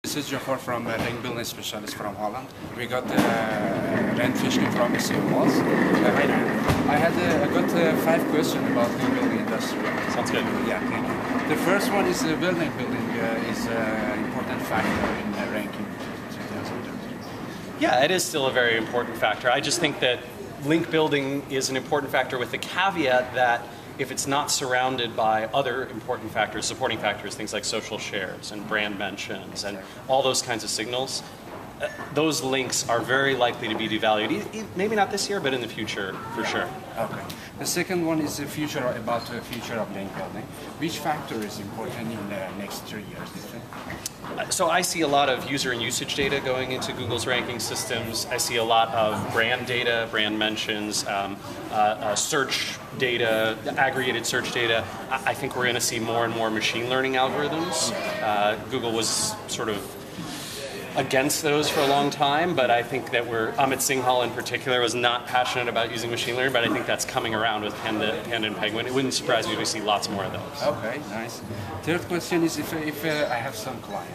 This is Jafar from Linkbuilding specialist from Holland. We got Rand Fishkin from SEOmoz. Hi Rand. I got 5 questions about the building industry. Sounds good. Yeah, thank you. The first one is building is an important factor in ranking. Yeah, it is still a very important factor. I just think that link building is an important factor with the caveat that if it's not surrounded by other important factors, supporting factors, things like social shares and brand mentions and all those kinds of signals, those links are very likely to be devalued. Maybe not this year, but in the future, for sure. Okay. The second one is the future of link building. Which factor is important in the next 3 years, do you think? So I see a lot of user and usage data going into Google's ranking systems. I see a lot of brand data, brand mentions, search data, aggregated search data. I think we're going to see more and more machine learning algorithms. Google was sort of against those for a long time, but I think that Amit Singhal in particular was not passionate about using machine learning, but I think that's coming around with Panda and Penguin. It wouldn't surprise me if we see lots more of those. Okay, nice. Third question is if I have some client,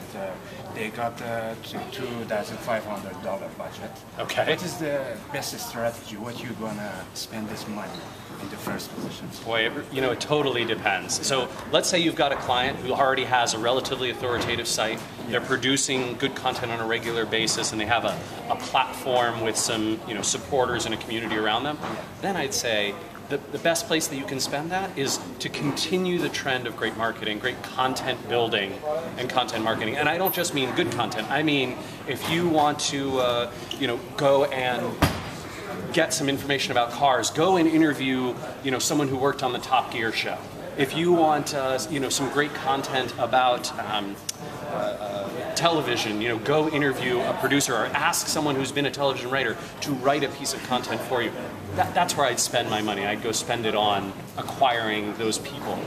they got $2,500 budget. Okay. What is the best strategy? What you gonna spend this money in the first position? Boy, it totally depends. So let's say you've got a client who already has a relatively authoritative site. They're producing good content on a regular basis, and they have a platform with some supporters and a community around them. Then I'd say the best place that you can spend that is to continue the trend of great marketing, great content building and content marketing. And I don't just mean good content. I mean, if you want to go and get some information about cars, go and interview someone who worked on the Top Gear show. If you want some great content about television, go interview a producer or ask someone who's been a television writer to write a piece of content for you. That's where I'd spend my money. I'd go spend it on acquiring those people.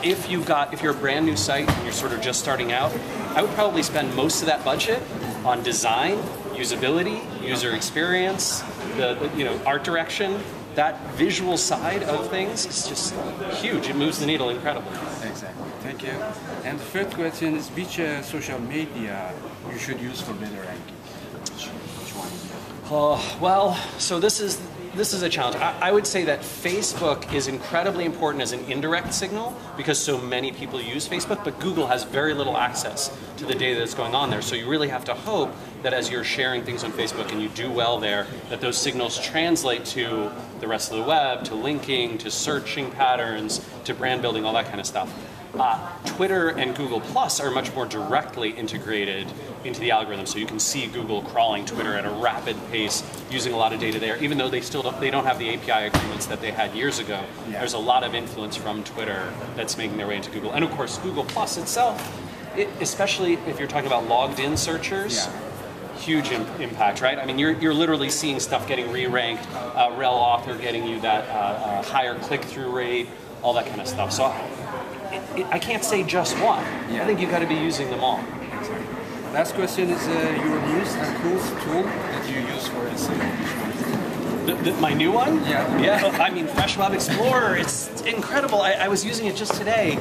If you're a brand new site and you're sort of just starting out, I would probably spend most of that budget on design, usability, user experience, the art direction. That visual side of things is just huge. It moves the needle incredibly. Exactly. Thank you. And the third question is which social media you should use for better ranking? Which one? Well, so this is a challenge. I would say that Facebook is incredibly important as an indirect signal because so many people use Facebook, but Google has very little access to the data that's going on there. So you really have to hope that as you're sharing things on Facebook and you do well there, that those signals translate to the rest of the web, to linking, to searching patterns, to brand building, all that kind of stuff. Twitter and Google Plus are much more directly integrated into the algorithm, so you can see Google crawling Twitter at a rapid pace, using a lot of data there. Even though they don't have the API agreements that they had years ago, there's a lot of influence from Twitter that's making their way into Google. And of course, Google Plus itself, especially if you're talking about logged-in searchers. Huge impact, right? I mean, you're literally seeing stuff getting re-ranked, rel author getting you that higher click-through rate, all that kind of stuff. So I can't say just one. I think you've got to be using them all. Exactly. Last question is your newest and coolest tool that you use for SEO. My new one? Yeah. I mean, FreshWeb Explorer, it's incredible. I was using it just today,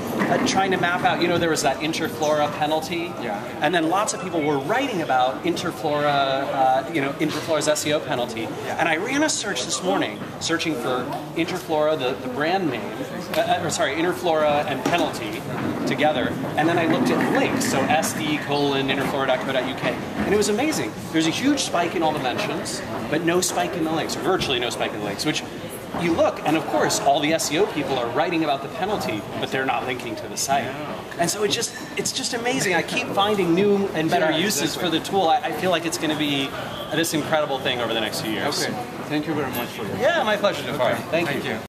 trying to map out, there was that Interflora penalty. And then lots of people were writing about Interflora, Interflora's SEO penalty. And I ran a search this morning, searching for Interflora, the brand name, Interflora and penalty together. And then I looked at links, so sd:/interflora.co.uk. And it was amazing. There's a huge spike in all the mentions, but no spike in the links, or virtually no spike in the links, which you look, and of course, all the SEO people are writing about the penalty, but they're not linking to the site. And so it's just amazing. I keep finding new and better uses for the tool. I feel like it's going to be this incredible thing over the next few years. Okay. Thank you very much for that. Yeah, my pleasure, Jafar. Okay. Thank you.